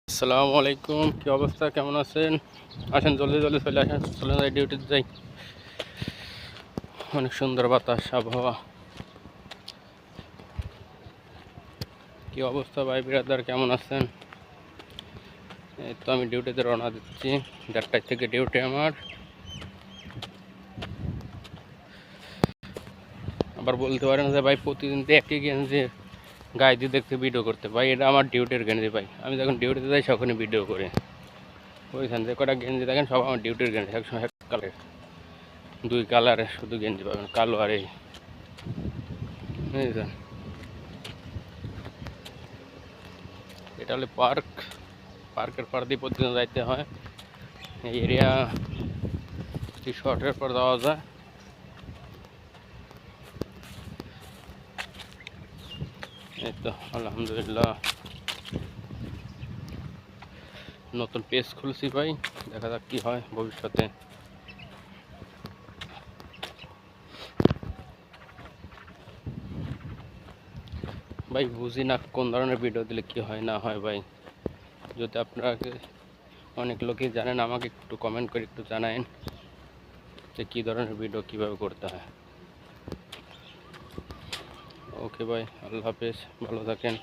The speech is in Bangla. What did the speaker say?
আসসালামু আলাইকুম, কি অবস্থা, কেমন আছেন? আসেন জলদি জলদি চলে আসেন, চলে যাই, ডিউটিতে যাই। অনেক সুন্দর বাতাস, আবহাওয়া। কি অবস্থা ভাই বিরাদার, কেমন আছেন? এই তো আমি ডিউটিতে রওনা দিচ্ছি, 1:30 থেকে ডিউটি আমার। আবার বলতে পারেন যে ভাই প্রতিদিন তো একই গেঞ্জি গায়ে দিয়ে দেখতে ভিডিও করতে, ভাই এটা আমার ডিউটির গেঞ্জি ভাই। আমি যখন ডিউটিতে যাই তখনই ভিডিও করি। বুঝছেন, যে কটা গেঞ্জি দেখেন সব আমার ডিউটির গেঞ্জি, একসময় এক কালারের, 2 কালারের শুধু গেঞ্জি পাবেন, কালো আর এই, বুঝেছেন। এটা হলে পার্কের পার দিয়ে প্রতিদিন যাইতে হয়। এই এরিয়া শর্টের পর যাওয়া যায়। এই তো আলহামদুলিল্লাহ নতুন পেজ খুলছি ভাই, দেখা যাক কি হয় ভবিষ্যতে। ভাই বুঝি না কোন ধরনের ভিডিও দিলে কি হয় না হয় ভাই। যদি আপনাকে অনেক লোকই জানেন, আমাকে একটু কমেন্ট করে একটু জানায়েন যে কী ধরনের ভিডিও কীভাবে করতে হয়। ওকে ভাই, আল্লাহ হাফেজ, ভালো থাকেন।